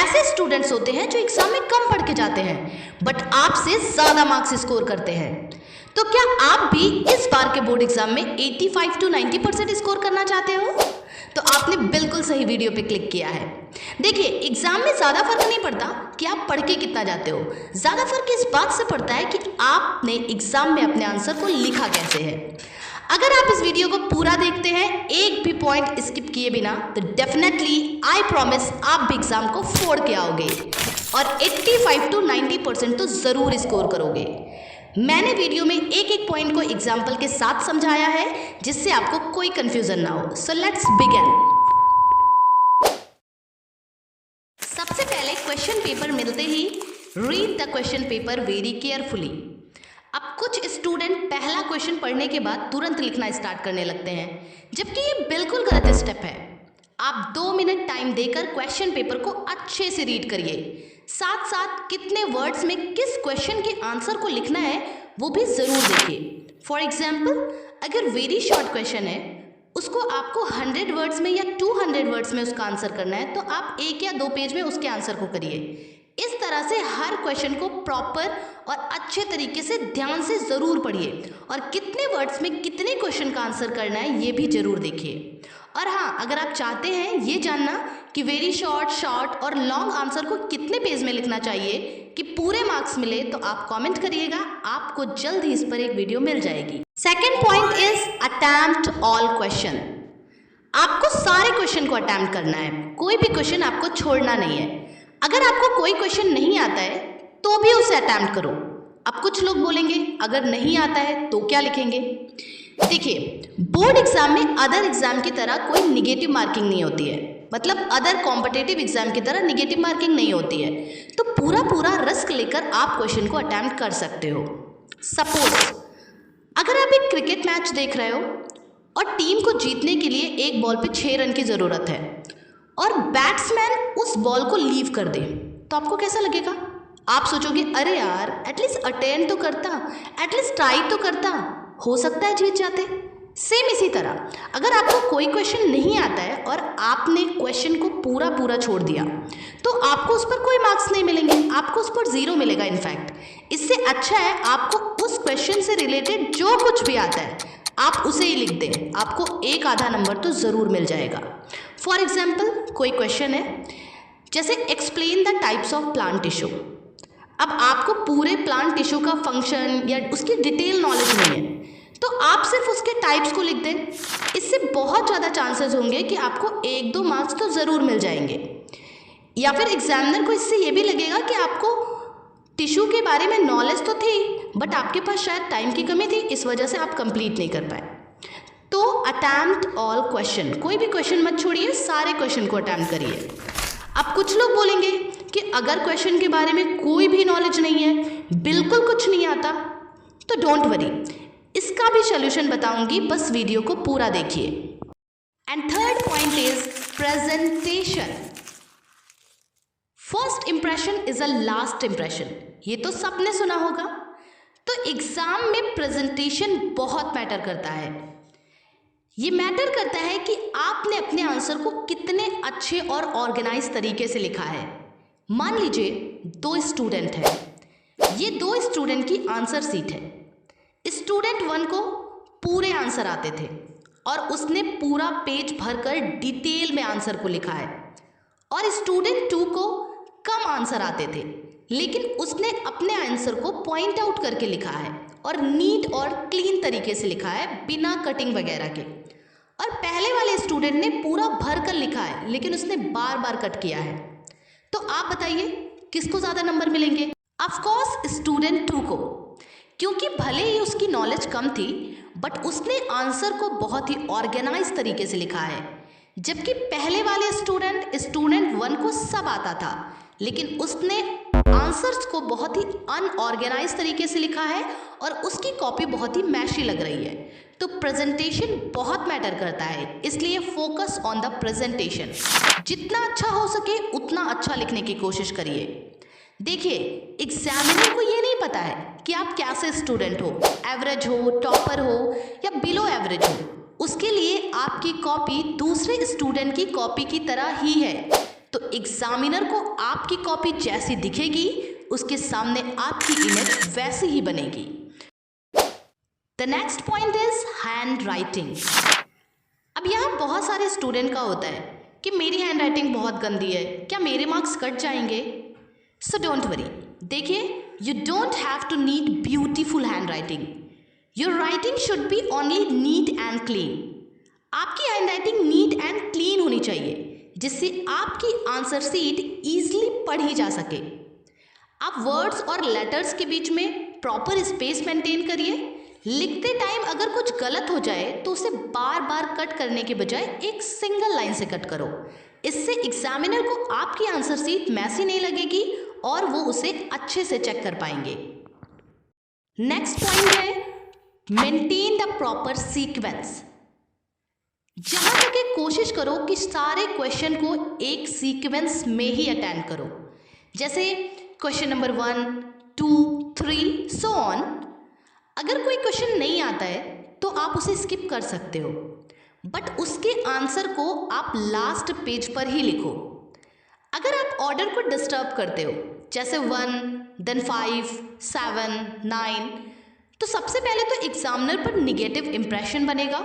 ऐसे स्टूडेंट्स होते हैं जो एग्जाम में कम पढ़ के जाते हैं बट आपसे ज्यादा मार्क्स स्कोर करते हैं। तो क्या आप भी इस बार के बोर्ड एग्जाम में 85 to 90% स्कोर करना चाहते हो? तो आपने बिल्कुल सही वीडियो पे क्लिक किया है। देखिए, एग्जाम में ज्यादा फर्क नहीं पड़ता कि आप पढ़ के कितना जाते हो, ज्यादा फर्क इस बात से पड़ता है कि आपने एग्जाम में अपने आंसर को लिखा कैसे है। अगर आप इस वीडियो को पूरा देखते हैं, एक भी पॉइंट स्किप किए बिना, तो डेफिनेटली आई प्रॉमिस आप भी एग्जाम को फोड़ के आओगे और 85 to 90% तो जरूर स्कोर करोगे। मैंने वीडियो में एक एक पॉइंट को एग्जाम्पल के साथ समझाया है जिससे आपको कोई कंफ्यूजन ना हो। So let's begin. सबसे पहले क्वेश्चन पेपर मिलते ही read the question paper very carefully. अब कुछ स्टूडेंट पहला क्वेश्चन पढ़ने के बाद तुरंत लिखना स्टार्ट करने लगते हैं, जबकि ये बिल्कुल गलत स्टेप है। आप 2 मिनट टाइम देकर क्वेश्चन पेपर को अच्छे से रीड करिए, साथ साथ कितने वर्ड्स में किस क्वेश्चन के आंसर को लिखना है वो भी जरूर देखिए। फॉर एग्जाम्पल, अगर वेरी शॉर्ट क्वेश्चन है, उसको आपको 100 वर्ड्स में या 200 वर्ड्स में उसका आंसर करना है, तो आप 1 या 2 पेज में उसके आंसर को करिए। इस तरह से हर क्वेश्चन को प्रॉपर और अच्छे तरीके से ध्यान से जरूर पढ़िए और कितने वर्ड्स में कितने क्वेश्चन का आंसर करना है ये भी जरूर देखिए। और हाँ, अगर आप चाहते हैं ये जानना कि वेरी शॉर्ट, शॉर्ट और लॉन्ग आंसर को कितने पेज में लिखना चाहिए कि पूरे मार्क्स मिले, तो आप कमेंट करिएगा, आपको जल्द ही इस पर एक वीडियो मिल जाएगी। Second point is attempt all question. आपको सारे क्वेश्चन को अटेम्प्ट करना है, कोई भी क्वेश्चन आपको छोड़ना नहीं है। अगर आपको कोई क्वेश्चन नहीं आता है तो भी उसे अटेम्प्ट करो। अब कुछ लोग बोलेंगे अगर नहीं आता है तो क्या लिखेंगे? देखिए, बोर्ड एग्जाम में अदर एग्जाम की तरह कोई निगेटिव मार्किंग नहीं होती है, मतलब अदर कॉम्पिटिटिव एग्जाम की तरह निगेटिव मार्किंग नहीं होती है। तो पूरा रिस्क लेकर आप क्वेश्चन को अटेम्प्ट कर सकते हो। सपोज अगर आप एक क्रिकेट मैच देख रहे हो और टीम को जीतने के लिए एक बॉल पे 6 रन की जरूरत है और बैट्समैन उस बॉल को लीव कर दे, तो आपको कैसा लगेगा? आप सोचोगे अरे यार, एटलीस्ट अटेम्प्ट तो करता, एटलीस्ट ट्राई तो करता, हो सकता है जीत जाते। सेम इसी तरह अगर आपको कोई क्वेश्चन नहीं आता है और आपने क्वेश्चन को पूरा छोड़ दिया, तो आपको उस पर कोई मार्क्स नहीं मिलेंगे, आपको उस पर 0 मिलेगा। इनफैक्ट इससे अच्छा है आपको उस क्वेश्चन से रिलेटेड जो कुछ भी आता है आप उसे ही लिख दें, आपको 1 आधा नंबर तो जरूर मिल जाएगा। फॉर एग्जाम्पल, कोई क्वेश्चन है जैसे explain the types of plant tissue. अब आपको पूरे प्लांट टिश्यू का फंक्शन या उसकी डिटेल नॉलेज नहीं है, तो आप सिर्फ उसके टाइप्स को लिख दें। इससे बहुत ज़्यादा चांसेस होंगे कि आपको 1-2 मार्क्स तो ज़रूर मिल जाएंगे। या फिर एग्जामिनर को इससे ये भी लगेगा कि आपको टिश्यू के बारे में नॉलेज तो थी बट आपके पास शायद टाइम की कमी थी, इस वजह से आप कंप्लीट नहीं कर पाए। तो अटेम्प्ट ऑल क्वेश्चन, कोई भी क्वेश्चन मत छोड़िए, सारे क्वेश्चन को अटेम्प्ट करिए। अब कुछ लोग बोलेंगे कि अगर क्वेश्चन के बारे में कोई भी नॉलेज नहीं है, बिल्कुल कुछ नहीं आता, तो डोंट वरी, इसका भी सॉल्यूशन बताऊंगी, बस वीडियो को पूरा देखिए। And third point is presentation. First impression is a last impression, ये तो सबने सुना होगा। तो एग्जाम में प्रेजेंटेशन बहुत मैटर करता है। ये मैटर करता है कि आपने अपने आंसर को कितने अच्छे और ऑर्गेनाइज तरीके से लिखा है। मान लीजिए 2 स्टूडेंट हैं, ये 2 स्टूडेंट की आंसर सीट है। स्टूडेंट 1 को पूरे आंसर आते थे और उसने पूरा पेज भरकर डिटेल में आंसर को लिखा है, और स्टूडेंट 2 को कम आंसर आते थे लेकिन उसने अपने आंसर को पॉइंट आउट करके लिखा है और नीट और क्लीन तरीके से लिखा है, बिना कटिंग वगैरह के। और पहले वाले स्टूडेंट ने पूरा भर कर लिखा है लेकिन उसने बार कट किया है। तो आप बताइए किसको ज़्यादा नंबर मिलेंगे? ऑफ कोर्स स्टूडेंट 2 को, क्योंकि भले ही उसकी नॉलेज कम थी बट उसने आंसर को बहुत ही ऑर्गेनाइज तरीके से लिखा है। जबकि पहले वाले स्टूडेंट 1 को सब आता था लेकिन उसने आंसर्स को बहुत ही अनऑर्गेनाइज तरीके से लिखा है और उसकी कॉपी बहुत ही मैशी लग रही है। तो प्रेजेंटेशन बहुत मैटर करता है, इसलिए फोकस ऑन द प्रेजेंटेशन। जितना अच्छा हो सके उतना अच्छा लिखने की कोशिश करिए। देखिए, एग्जामिनर को ये नहीं पता है कि आप कैसे स्टूडेंट हो, एवरेज हो, टॉपर हो या बिलो एवरेज हो। उसके लिए आपकी कॉपी दूसरे स्टूडेंट की कॉपी की तरह ही है। तो एग्जामिनर को आपकी कॉपी जैसी दिखेगी उसके सामने आपकी इमेज वैसी ही बनेगी। The next point is hand writing. अब यहाँ बहुत सारे स्टूडेंट का होता है कि मेरी हैंड राइटिंग बहुत गंदी है, क्या मेरे मार्क्स कट जाएंगे? So don't worry. देखिए, you don't have to need beautiful hand writing. Your writing should be only neat and clean. आपकी hand writing neat and clean होनी चाहिए जिससे आपकी आंसर शीट ईजिली पढ़ी जा सके। आप वर्ड्स और लेटर्स के बीच में प्रॉपर स्पेस मेंटेन करिए। लिखते टाइम अगर कुछ गलत हो जाए तो उसे बार बार कट करने के बजाय एक सिंगल लाइन से कट करो। इससे एग्जामिनर को आपकी आंसर शीट मैसी नहीं लगेगी और वो उसे अच्छे से चेक कर पाएंगे। नेक्स्ट पॉइंट है मेंटेन द प्रॉपर सीक्वेंस। जहां तक कि कोशिश करो कि सारे क्वेश्चन को एक सीक्वेंस में ही अटेंड करो, जैसे क्वेश्चन नंबर 1, 2, 3 सो ऑन। अगर कोई क्वेश्चन नहीं आता है तो आप उसे स्किप कर सकते हो, बट उसके आंसर को आप लास्ट पेज पर ही लिखो। अगर आप ऑर्डर को डिस्टर्ब करते हो, जैसे 1 देन 5 7 9, तो सबसे पहले तो एग्जामिनर पर निगेटिव इंप्रेशन बनेगा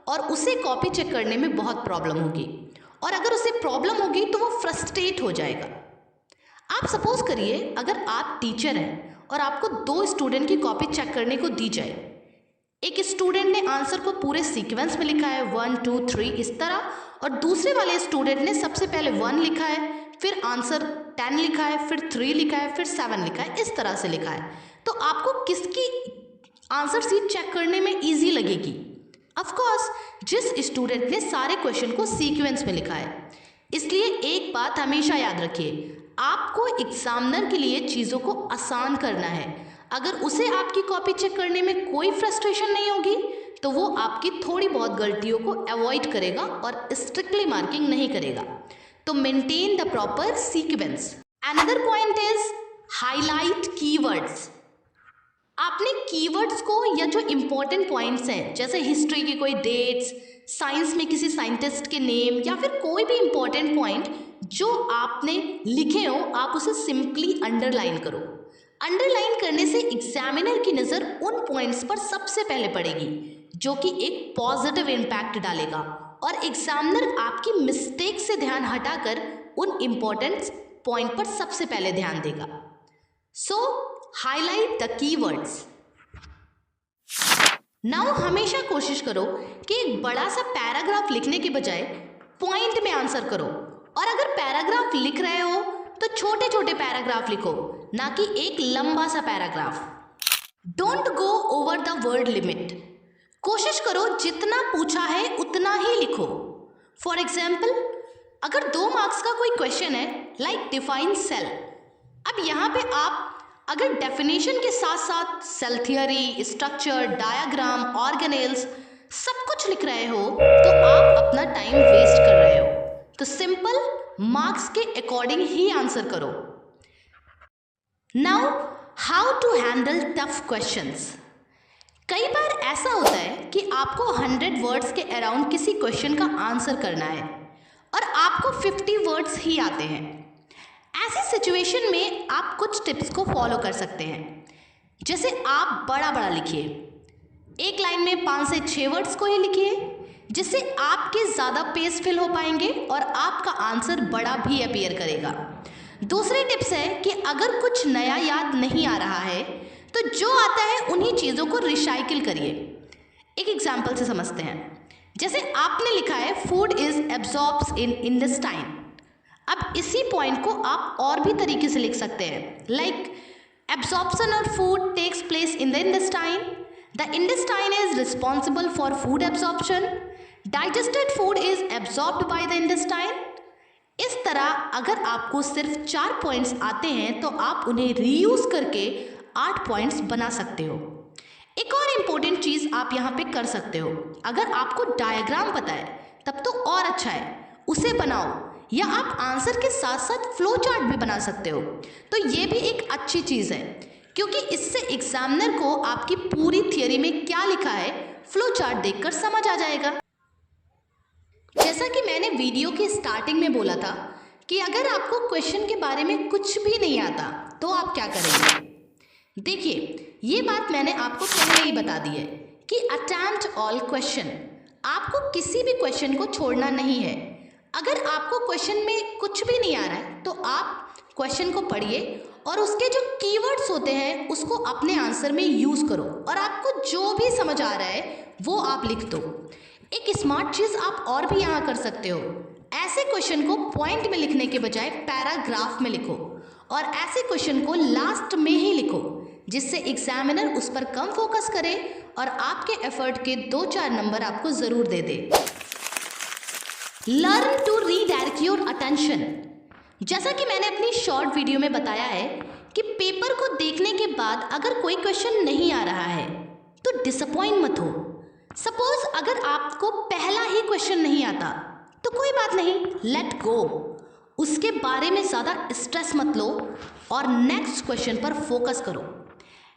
और उसे कॉपी चेक करने में बहुत प्रॉब्लम होगी, और अगर उसे प्रॉब्लम होगी तो वो फ्रस्ट्रेट हो जाएगा। आप सपोज करिए अगर आप टीचर हैं और आपको 2 स्टूडेंट की कॉपी चेक करने को दी जाए। एक स्टूडेंट ने आंसर को पूरे सीक्वेंस में लिखा है 1 2 3 इस तरह, और दूसरे वाले स्टूडेंट ने सबसे पहले 1 लिखा है, फिर आंसर 10 लिखा है, फिर 3 लिखा है, फिर 7 लिखा है, इस तरह से लिखा है। तो आपको किसकी आंसर शीट चेक करने में ईजी लगेगी? ऑफ कोर्स जिस स्टूडेंट ने सारे क्वेश्चन को सीक्वेंस में लिखा है। इसलिए एक बात हमेशा याद रखिए, आपको एग्जामिनर के लिए चीज़ों को आसान करना है। अगर उसे आपकी कॉपी चेक करने में कोई फ्रस्ट्रेशन नहीं होगी तो वो आपकी थोड़ी बहुत गलतियों को अवॉइड करेगा और स्ट्रिक्टली मार्किंग नहीं करेगा। तो maintain the proper sequence. Another point is highlight keywords. आपने कीवर्ड्स को या जो इंपॉर्टेंट पॉइंट्स हैं, जैसे हिस्ट्री की कोई डेट्स, साइंस में किसी साइंटिस्ट के नेम, या फिर कोई भी इंपॉर्टेंट पॉइंट जो आपने लिखे हो, आप उसे सिंपली अंडरलाइन करो। अंडरलाइन करने से एग्जामिनर की नज़र उन पॉइंट्स पर सबसे पहले पड़ेगी, जो कि एक पॉजिटिव इम्पैक्ट डालेगा, और एग्जामिनर आपकी मिस्टेक से ध्यान हटाकर उन इंपॉर्टेंट पॉइंट पर सबसे पहले ध्यान देगा। सो हाईलाइट द कीवर्ड्स। नाउ हमेशा कोशिश करो कि एक बड़ा सा पैराग्राफ लिखने के बजाय पॉइंट में आंसर करो, और अगर पैराग्राफ लिख रहे हो तो छोटे छोटे पैराग्राफ लिखो, ना कि एक लंबा सा paragraph. Don't go over the word limit. कोशिश करो जितना पूछा है उतना ही लिखो। फॉर एग्जाम्पल, अगर 2 मार्क्स का कोई क्वेश्चन है लाइक डिफाइन सेल, अब यहाँ पे आप अगर डेफिनेशन के साथ साथ cell theory, structure, diagram, organelles सब कुछ लिख रहे हो तो आप अपना टाइम वेस्ट कर रहे हो। तो सिंपल मार्क्स के अकॉर्डिंग ही आंसर करो। Now how to handle tough questions. कई बार ऐसा होता है कि आपको 100 वर्ड्स के अराउंड किसी क्वेश्चन का आंसर करना है और आपको 50 वर्ड्स ही आते हैं। ऐसी सिचुएशन में आप कुछ टिप्स को फॉलो कर सकते हैं। जैसे आप बड़ा बड़ा लिखिए, एक लाइन में 5 से 6 वर्ड्स को ही लिखिए, जिससे आपके ज़्यादा पेज फिल हो पाएंगे और आपका आंसर बड़ा भी अपीयर करेगा। दूसरी टिप्स है कि अगर कुछ नया याद नहीं आ रहा है तो जो आता है उन्हीं चीज़ों को रिसाइकिल करिए। एक एग्जाम्पल से समझते हैं। जैसे आपने लिखा है food is absorbs in intestine. अब इसी पॉइंट को आप और भी तरीके से लिख सकते हैं, like absorption of food takes place in the intestine, the intestine is responsible for food absorption, digested food is absorbed by the intestine. इस तरह अगर आपको सिर्फ 4 पॉइंट्स आते हैं तो आप उन्हें रीयूज करके 8 पॉइंट्स बना सकते हो। एक और इम्पोर्टेंट चीज़ आप यहाँ पे कर सकते हो, अगर आपको डायग्राम पता है तब तो और अच्छा है, उसे बनाओ, या आप आंसर के साथ साथ फ्लो चार्ट भी बना सकते हो। तो ये भी एक अच्छी चीज़ है, क्योंकि इससे एग्जामिनर को आपकी पूरी थियरी में क्या लिखा है फ्लो चार्ट देखकर समझ आ जाएगा। जैसा कि मैंने वीडियो के स्टार्टिंग में बोला था कि अगर आपको क्वेश्चन के बारे में कुछ भी नहीं आता तो आप क्या करेंगे। देखिए, ये बात मैंने आपको पहले ही बता दी है कि अटेम्प्ट ऑल क्वेश्चन, आपको किसी भी क्वेश्चन को छोड़ना नहीं है। अगर आपको क्वेश्चन में कुछ भी नहीं आ रहा है तो आप क्वेश्चन को पढ़िए और उसके जो कीवर्ड्स होते हैं उसको अपने आंसर में यूज़ करो और आपको जो भी समझ आ रहा है वो आप लिख दो। एक स्मार्ट चीज़ आप और भी यहाँ कर सकते हो, ऐसे क्वेश्चन को पॉइंट में लिखने के बजाय पैराग्राफ में लिखो और ऐसे क्वेश्चन को लास्ट में ही लिखो, जिससे एग्जामिनर उस पर कम फोकस करे और आपके एफर्ट के 2-4 नंबर आपको ज़रूर दे दे। Learn to redirect your attention. जैसा कि मैंने अपनी शॉर्ट वीडियो में बताया है कि पेपर को देखने के बाद अगर कोई क्वेश्चन नहीं आ रहा है तो डिसअपॉइंट मत हो। सपोज अगर आपको पहला ही क्वेश्चन नहीं आता तो कोई बात नहीं, लेट गो, उसके बारे में ज़्यादा स्ट्रेस मत लो और नेक्स्ट क्वेश्चन पर फोकस करो।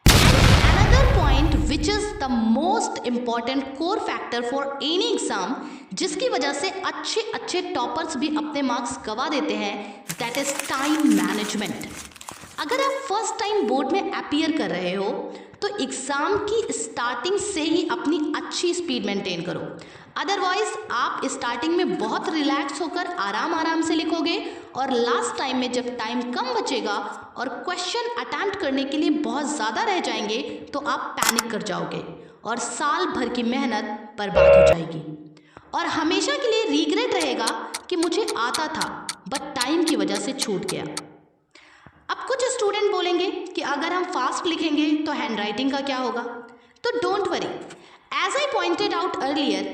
Another point which is the most important core factor for any exam, जिसकी वजह से अच्छे टॉपर्स भी अपने मार्क्स गवा देते हैं, दैट इज टाइम मैनेजमेंट। अगर आप फर्स्ट टाइम बोर्ड में अपीयर कर रहे हो तो एग्ज़ाम की स्टार्टिंग से ही अपनी अच्छी स्पीड मेंटेन करो। अदरवाइज आप स्टार्टिंग में बहुत रिलैक्स होकर आराम से लिखोगे और लास्ट टाइम में जब टाइम कम बचेगा और क्वेश्चन अटेम्प्ट करने के लिए बहुत ज़्यादा रह जाएंगे तो आप पैनिक कर जाओगे और साल भर की मेहनत बर्बाद हो जाएगी और हमेशा के लिए रिग्रेट रहेगा कि मुझे आता था बट टाइम की वजह से छूट गया। अब कुछ स्टूडेंट बोलेंगे कि अगर हम फास्ट लिखेंगे तो हैंडराइटिंग का क्या होगा, तो don't worry, as I pointed out earlier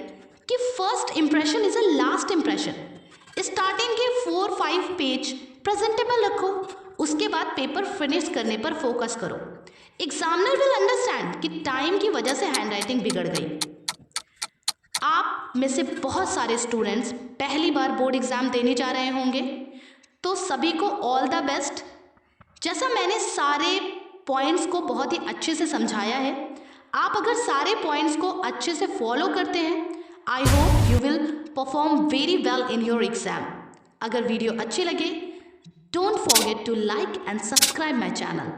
कि first impression is a last impression. Starting के 4-5 पेज प्रेजेंटेबल रखो, उसके बाद पेपर फिनिश करने पर फोकस करो। एग्जामिनर विल अंडरस्टैंड कि टाइम की वजह से हैंडराइटिंग बिगड़ गई। आप में से बहुत सारे स्टूडेंट्स पहली बार बोर्ड एग्जाम देने जा रहे होंगे, तो सभी को ऑल द बेस्ट। जैसा मैंने सारे पॉइंट्स को बहुत ही अच्छे से समझाया है, आप अगर सारे पॉइंट्स को अच्छे से फॉलो करते हैं, I hope you will perform very well in your exam. अगर वीडियो अच्छी लगे, don't forget to like and subscribe my channel.